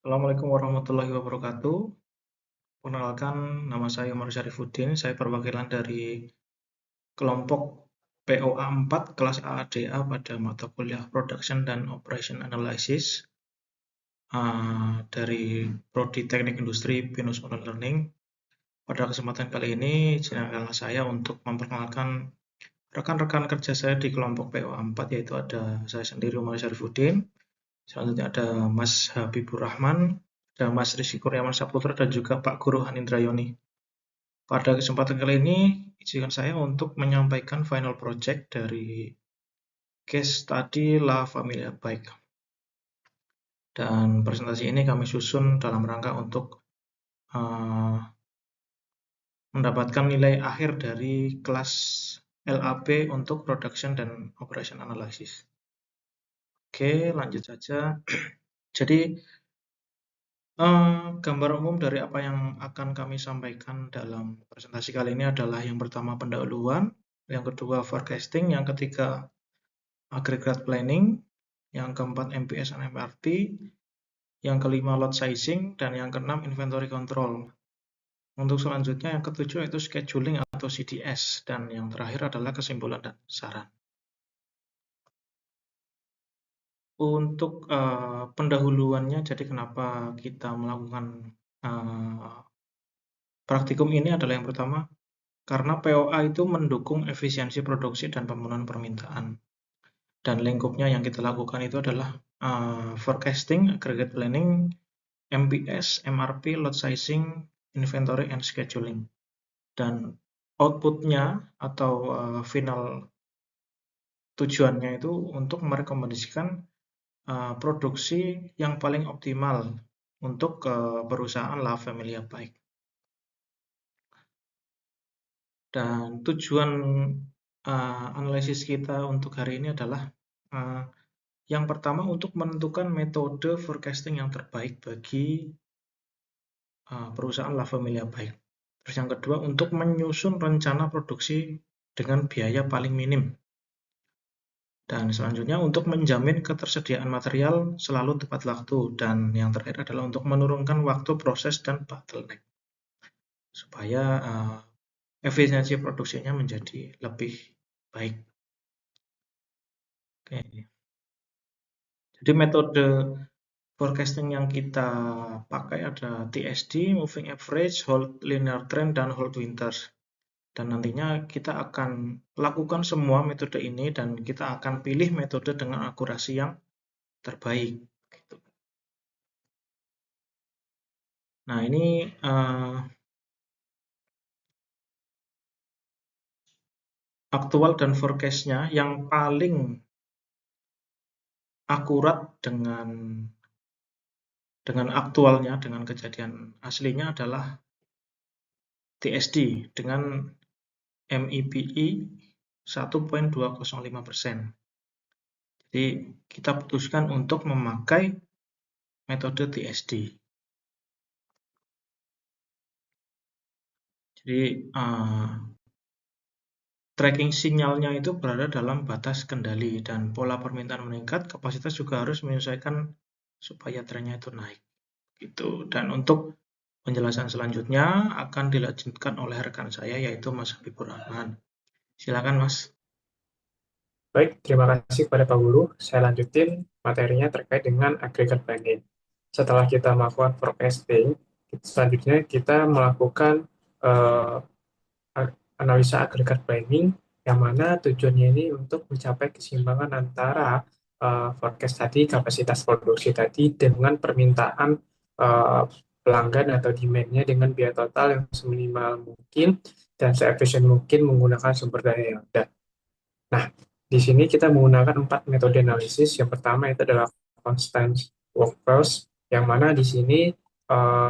Assalamualaikum warahmatullahi wabarakatuh. Perkenalkan, nama saya Umar Syarifuddin. Saya perwakilan dari kelompok POA 4 kelas AADA pada mata kuliah Production dan Operation Analysis dari Prodi Teknik Industri Binus Online Learning. Pada kesempatan kali ini, izinkan saya untuk memperkenalkan rekan-rekan kerja saya di kelompok POA 4, yaitu ada saya sendiri Umar Syarifuddin. Selanjutnya ada Mas Habibur Rahman, ada Mas Rizky Kurniawan Saputra, dan juga Pak Guru Hanindrayoni. Pada kesempatan kali ini, izinkan saya untuk menyampaikan final project dari case study La Familia Bike. Dan presentasi ini kami susun dalam rangka untuk mendapatkan nilai akhir dari kelas LAB untuk Production dan Operation Analysis. Oke, lanjut saja. Jadi, gambar umum dari apa yang akan kami sampaikan dalam presentasi kali ini adalah yang pertama pendahuluan, yang kedua forecasting, yang ketiga aggregate planning, yang keempat MPS dan MRT, yang kelima load sizing, dan yang keenam inventory control. Untuk selanjutnya yang ketujuh yaitu scheduling atau CDS, dan yang terakhir adalah kesimpulan dan saran. Untuk pendahuluannya, jadi kenapa kita melakukan praktikum ini adalah yang pertama, karena POA itu mendukung efisiensi produksi dan pemenuhan permintaan. Dan lingkupnya yang kita lakukan itu adalah forecasting, aggregate planning, MPS, MRP, load sizing, inventory, and scheduling. Dan outputnya atau final tujuannya itu untuk merekomendasikan produksi yang paling optimal untuk perusahaan La Familia Bike. Dan tujuan analisis kita untuk hari ini adalah yang pertama untuk menentukan metode forecasting yang terbaik bagi perusahaan La Familia Bike. Terus yang kedua untuk menyusun rencana produksi dengan biaya paling minim. Dan selanjutnya untuk menjamin ketersediaan material selalu tepat waktu. Dan yang terakhir adalah untuk menurunkan waktu proses dan bottleneck. Supaya efisiensi produksinya menjadi lebih baik. Oke. Jadi metode forecasting yang kita pakai ada TSD, Moving Average, Hold Linear Trend, dan Hold Winters. Dan nantinya kita akan lakukan semua metode ini dan kita akan pilih metode dengan akurasi yang terbaik. Nah, ini aktual dan forecast-nya yang paling akurat dengan aktualnya, dengan kejadian aslinya adalah TSD dengan MIPI 1,205%. Jadi kita putuskan untuk memakai metode TSD. Jadi tracking sinyalnya itu berada dalam batas kendali dan pola permintaan meningkat, kapasitas juga harus menyesuaikan supaya trennya itu naik. Gitu. Dan untuk penjelasan selanjutnya akan dilanjutkan oleh rekan saya yaitu Mas Habibur Rahman. Silakan Mas. Baik, terima kasih kepada Pak Guru. Saya lanjutin materinya terkait dengan aggregate planning. Setelah kita melakukan forecasting, selanjutnya kita melakukan analisa aggregate planning, yang mana tujuannya ini untuk mencapai keseimbangan antara forecast tadi, kapasitas produksi tadi, dengan permintaan pelanggan atau demand-nya dengan biaya total yang seminimal mungkin dan seefisien mungkin menggunakan sumber daya yang ada. Nah, di sini kita menggunakan 4 metode analisis. Yang pertama itu adalah constant workforce, yang mana di sini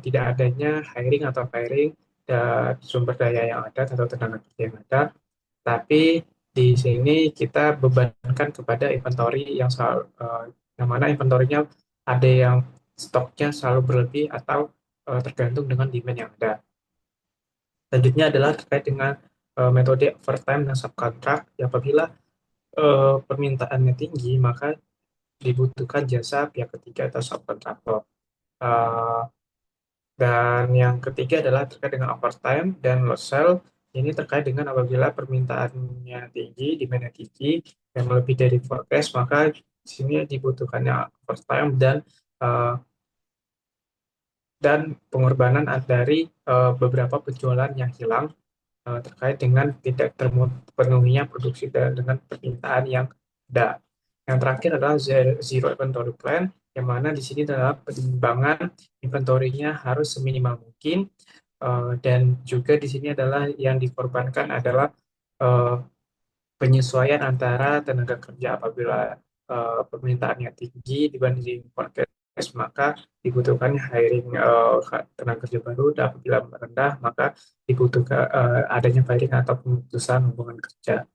tidak adanya hiring atau firing dan sumber daya yang ada atau tenaga kerja yang ada, tapi di sini kita bebankan kepada inventory yang selalu, yang mana inventorinya ada yang stoknya selalu berlebih atau tergantung dengan demand yang ada. Selanjutnya adalah terkait dengan metode overtime dan subcontract. Apabila permintaannya tinggi, maka dibutuhkan jasa pihak ketiga atau subkontraktor. Uh, dan yang ketiga adalah terkait dengan overtime dan load sell. Ini terkait dengan apabila permintaannya tinggi, demand-nya tinggi, yang lebih dari forecast, maka di sini dibutuhkannya overtime uh, dan pengorbanan dari beberapa penjualan yang hilang terkait dengan tidak terpenuhinya produksi dan dengan permintaan yang ada. Yang terakhir adalah zero inventory plan, yang mana di sini adalah penimbangan inventorinya harus seminimal mungkin, dan juga di sini adalah yang dikorbankan adalah eh, penyesuaian antara tenaga kerja apabila permintaannya tinggi dibanding forecast, maka dibutuhkan hiring tenaga kerja baru, dan apabila rendah maka dibutuhkan adanya hiring atau pemutusan hubungan kerja.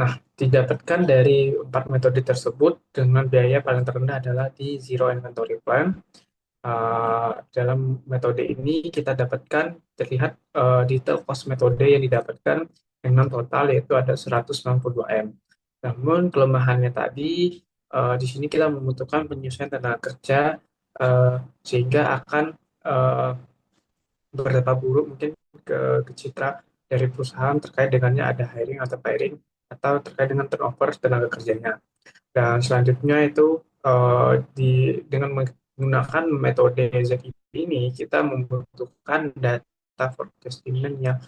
Nah, didapatkan dari empat metode tersebut dengan biaya paling terendah adalah di Zero Inventory Plan. Dalam metode ini kita dapatkan terlihat detail cost metode yang didapatkan dengan total yaitu ada 192 M. Namun kelemahannya tadi di sini kita membutuhkan penyesuaian tenaga kerja sehingga akan uh, berdampak buruk mungkin ke citra dari perusahaan terkait dengannya ada hiring atau firing atau terkait dengan turnover tenaga kerjanya. Dan selanjutnya itu dengan menggunakan metode ZIP ini, kita membutuhkan data forecast demand yang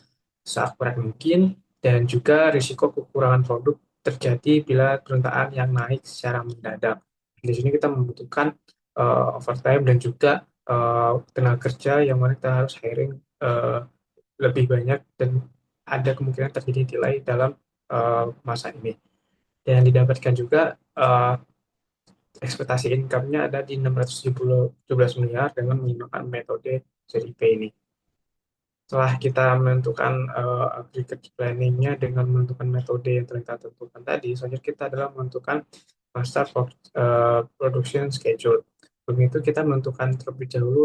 seakurat mungkin dan juga risiko kekurangan produk terjadi bila permintaan yang naik secara mendadak. Di sini kita membutuhkan overtime dan juga tenaga kerja yang mana kita harus hiring lebih banyak dan ada kemungkinan terjadi delay dalam masa ini. Dan didapatkan juga ekspektasi income-nya ada di 617 miliar dengan menggunakan metode ZIP ini. Setelah kita menentukan aggregate planning-nya dengan menentukan metode yang telah kita tentukan tadi, selanjutnya kita adalah menentukan master production schedule. Begitu kita menentukan terlebih dahulu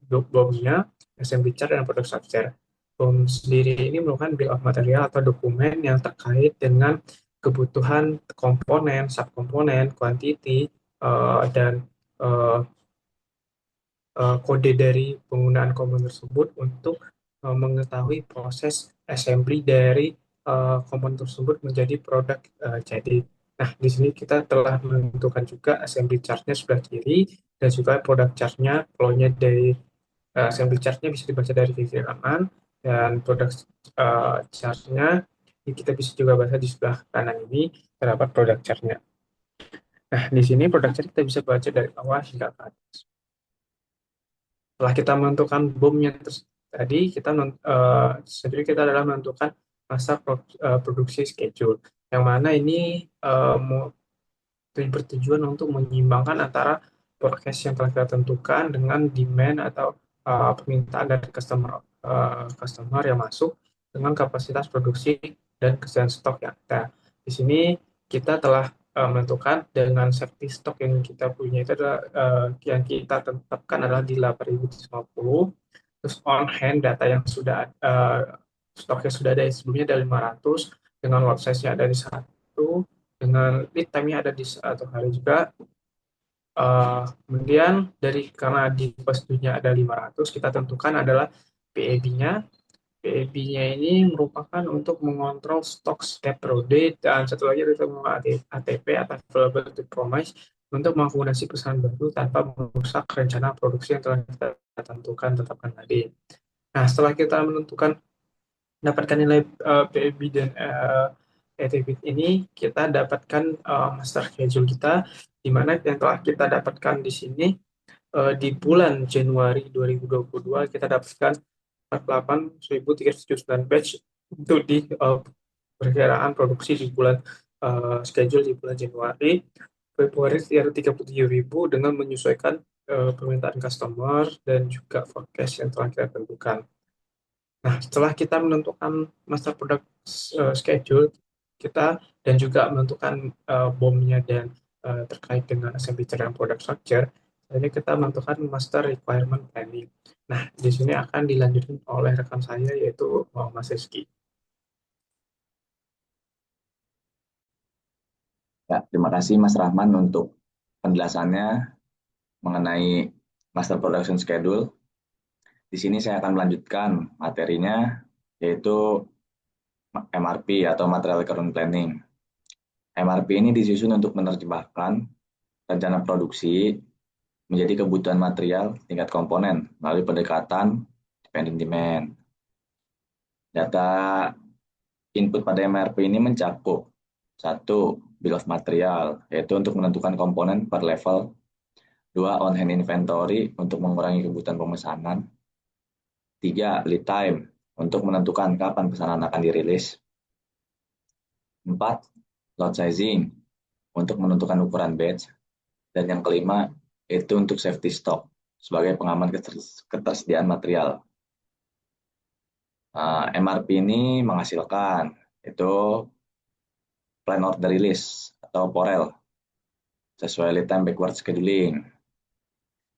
BOM-nya, assembly chart, dan product structure. BOM sendiri ini merupakan bill of material atau dokumen yang terkait dengan kebutuhan komponen, subkomponen, quantity, dan uh, kode dari penggunaan komponen tersebut untuk mengetahui proses assembly dari komponen tersebut menjadi produk jadi. Nah, di sini kita telah menentukan juga assembly chart-nya sebelah kiri dan juga produk chart-nya, flow-nya dari assembly chart-nya bisa dibaca dari kiri kanan, dan produk chart-nya kita bisa juga baca di sebelah kanan ini terdapat produk chart-nya. Nah, di sini produk chart kita bisa baca dari bawah hingga ke atas. Setelah kita menentukan bomnya tadi, sendiri kita adalah menentukan masa produksi schedule, yang mana ini bertujuan untuk menyeimbangkan antara forecast yang telah kita tentukan dengan demand atau permintaan dari customer yang masuk dengan kapasitas produksi dan kesediaan stok yang ada. Di sini kita telah menentukan dengan safety stock yang kita punya itu adalah yang kita tetapkan adalah di 8.050. Terus on hand data yang sudah stoknya sudah ada sebelumnya ada 500, dengan lot size-nya ada di 1, dengan lead time-nya ada di 1 hari juga. Kemudian karena di pastinya ada 500, kita tentukan adalah PAB-nya. PAB-nya ini merupakan untuk mengontrol stok setiap periode, dan satu lagi kita menggunakan ATP atau Availability Promise untuk mengakomodasi pesanan baru tanpa merusak rencana produksi yang telah kita tetapkan tadi. Nah, setelah kita menentukan dapatkan nilai PAB dan ATP ini, kita dapatkan master schedule kita, di mana yang telah kita dapatkan di sini di bulan Januari 2022 kita dapatkan 48.379 batch untuk di perkiraan produksi di bulan schedule di bulan Januari. Februari ada 37.000 dengan menyesuaikan permintaan customer dan juga forecast yang telah kita tentukan. Nah, setelah kita menentukan master product schedule kita dan juga menentukan BOM-nya dan terkait dengan assembly dan product structure, ini kita menentukan master requirement planning. Nah, di sini akan dilanjutkan oleh rekan saya yaitu Mas Rizky. Ya, terima kasih Mas Rahman untuk penjelasannya mengenai Master Production Schedule. Di sini saya akan melanjutkan materinya, yaitu MRP atau Material Requirement Planning. MRP ini disusun untuk menerjemahkan rencana produksi menjadi kebutuhan material tingkat komponen melalui pendekatan dependent demand. Data input pada MRP ini mencakup 1. Bill of material, yaitu untuk menentukan komponen per level. 2. On-hand inventory, untuk mengurangi kebutuhan pemesanan. 3. Lead time, untuk menentukan kapan pesanan akan dirilis. 4. Lot sizing, untuk menentukan ukuran batch. Dan yang kelima, itu untuk safety stock, sebagai pengaman ketersediaan material. MRP ini menghasilkan itu plan order release atau POREL sesuai lead time backward scheduling.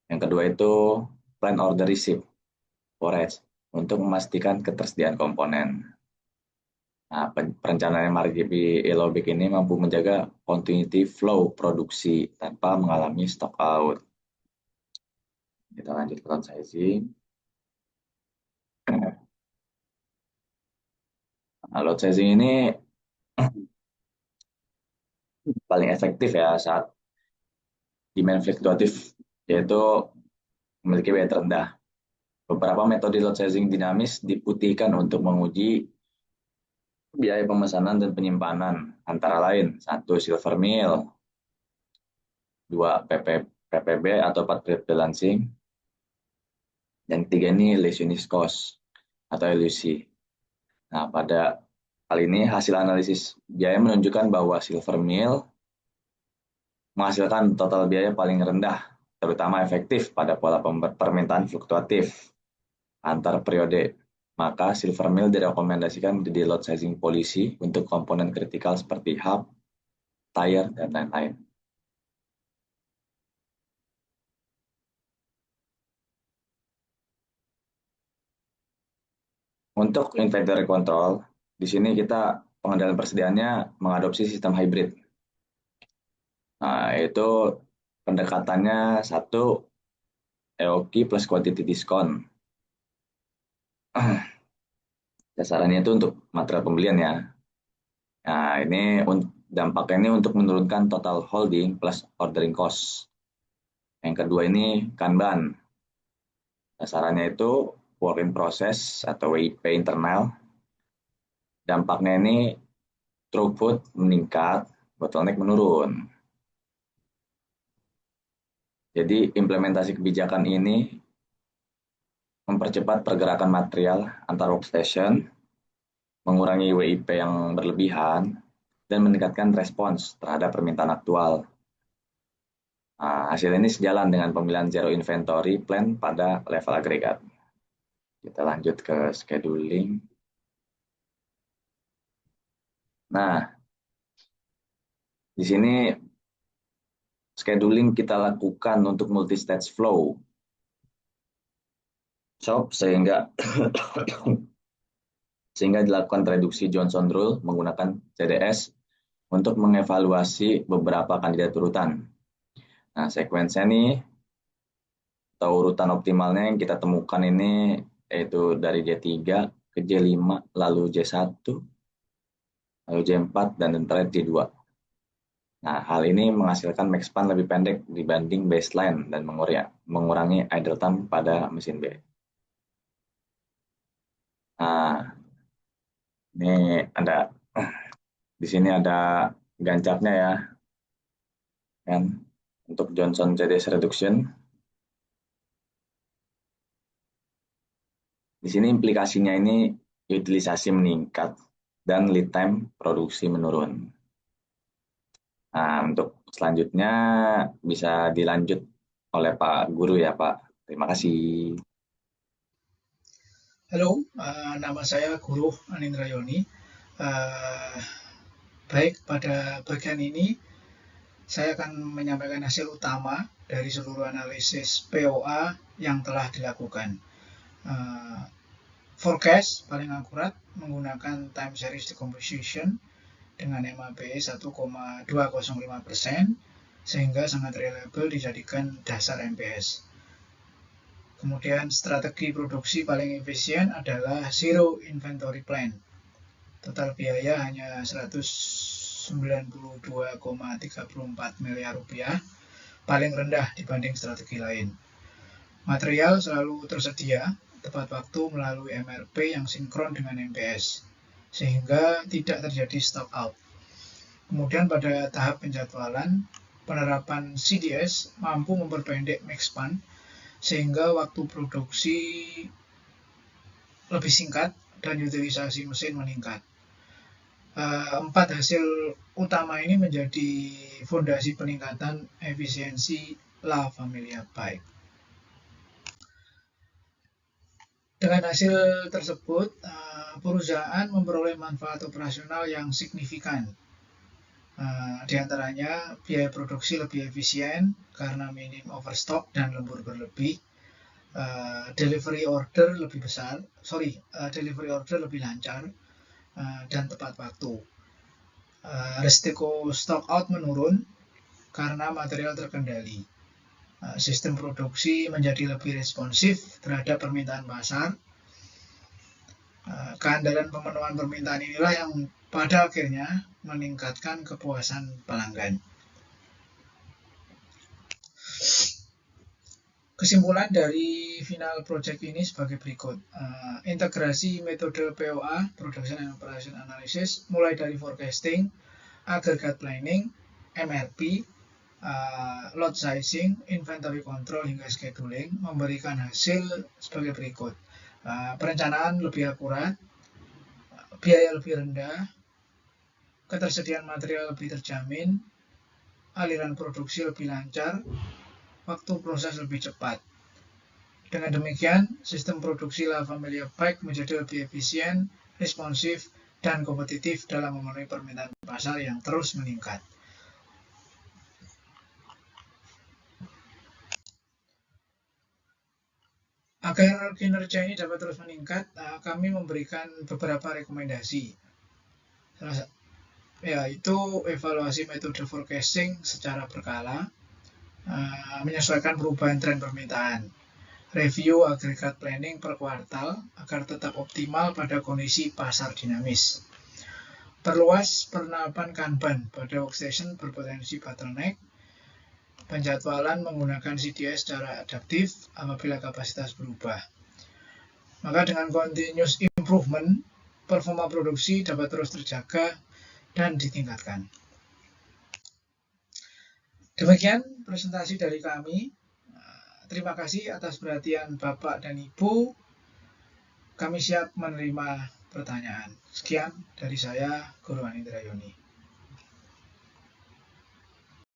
Yang kedua itu plan order receipt PORES untuk memastikan ketersediaan komponen. Nah, perencanaan MRP LOBIC ini mampu menjaga continuity flow produksi tanpa mengalami stock out. Kita lanjut ke lot sizing. Nah, lot sizing ini paling efektif ya saat demand fluktuatif, yaitu memiliki biaya terendah. Beberapa metode lot sizing dinamis diputihkan untuk menguji biaya pemesanan dan penyimpanan, antara lain 1. Silver Mill, 2. PPB atau part period balancing, dan 3 ini least unit cost atau LUC. Nah, pada kali ini hasil analisis biaya menunjukkan bahwa Silver Mill menghasilkan total biaya paling rendah, terutama efektif pada pola permintaan fluktuatif antar periode. Maka Silver Mill direkomendasikan menjadi lot sizing policy untuk komponen kritikal seperti hub, tire, dan lain-lain. Untuk inventory control, di sini kita pengendalian persediaannya mengadopsi sistem hybrid. Nah, itu pendekatannya 1. EOQ plus quantity discount. Sasarannya itu untuk material pembelian ya. Nah, ini dampaknya ini untuk menurunkan total holding plus ordering cost. Yang kedua ini Kanban. Sasarannya itu work in process atau WIP internal. Dampaknya ini throughput meningkat, bottleneck menurun. Jadi implementasi kebijakan ini mempercepat pergerakan material antar workstation, mengurangi WIP yang berlebihan, dan meningkatkan respons terhadap permintaan aktual. Nah, hasil ini sejalan dengan pemilihan zero inventory plan pada level agregat. Kita lanjut ke scheduling. Nah, di sini scheduling kita lakukan untuk multi-stage flow. Sehingga dilakukan reduksi Johnson Rule menggunakan CDS untuk mengevaluasi beberapa kandidat urutan. Nah, sekuensinya nih atau urutan optimalnya yang kita temukan ini yaitu dari J3 ke J5, lalu J1, lalu J4, dan terakhir J2. Nah, hal ini menghasilkan max span lebih pendek dibanding baseline dan mengurangi idle time pada mesin B. Nah, ini di sini ada gancapnya ya, kan? Untuk Johnson CDS reduction. Di sini implikasinya ini utilisasi meningkat dan lead time produksi menurun. Nah, untuk selanjutnya bisa dilanjut oleh Pak Guru ya, Pak. Terima kasih. Halo, nama saya Guru Anindrayoni. Baik, pada bagian ini saya akan menyampaikan hasil utama dari seluruh analisis POA yang telah dilakukan. Forecast paling akurat menggunakan time series decomposition dengan MAB 1,205%, sehingga sangat reliable dijadikan dasar MPS. Kemudian strategi produksi paling efisien adalah zero inventory plan. Total biaya hanya 192,34 miliar rupiah, paling rendah dibanding strategi lain. Material selalu tersedia tepat waktu melalui MRP yang sinkron dengan MPS, sehingga tidak terjadi stock out. Kemudian pada tahap penjadwalan, penerapan CDS mampu memperpendek mix span, sehingga waktu produksi lebih singkat dan utilisasi mesin meningkat. 4 hasil utama ini menjadi fondasi peningkatan efisiensi La Familia Bike. Dengan hasil tersebut, perusahaan memperoleh manfaat operasional yang signifikan. Di antaranya biaya produksi lebih efisien karena minim overstock dan lembur berlebih. Delivery order lebih lancar dan tepat waktu. Risiko stock out menurun karena material terkendali. Sistem produksi menjadi lebih responsif terhadap permintaan pasar. Keandalan pemenuhan permintaan inilah yang pada akhirnya meningkatkan kepuasan pelanggan. Kesimpulan dari final project ini sebagai berikut. Integrasi metode POA, Production and Operation Analysis, mulai dari forecasting, aggregate planning, MRP, load sizing, inventory control hingga scheduling memberikan hasil sebagai berikut. Perencanaan lebih akurat, biaya lebih rendah, ketersediaan material lebih terjamin, aliran produksi lebih lancar, waktu proses lebih cepat. Dengan demikian, sistem produksi La Familia Bike menjadi lebih efisien, responsif, dan kompetitif dalam memenuhi permintaan pasar yang terus meningkat. Agar kinerja ini dapat terus meningkat, kami memberikan beberapa rekomendasi. Yaitu evaluasi metode forecasting secara berkala, menyesuaikan perubahan tren permintaan, review aggregate planning per kuartal agar tetap optimal pada kondisi pasar dinamis, perluas penerapan Kanban pada workstation berpotensi bottleneck, penjadwalan menggunakan CDS secara adaptif apabila kapasitas berubah. Maka dengan continuous improvement, performa produksi dapat terus terjaga dan ditingkatkan. Demikian presentasi dari kami. Terima kasih atas perhatian Bapak dan Ibu. Kami siap menerima pertanyaan. Sekian dari saya, Guru Anindra Yoni.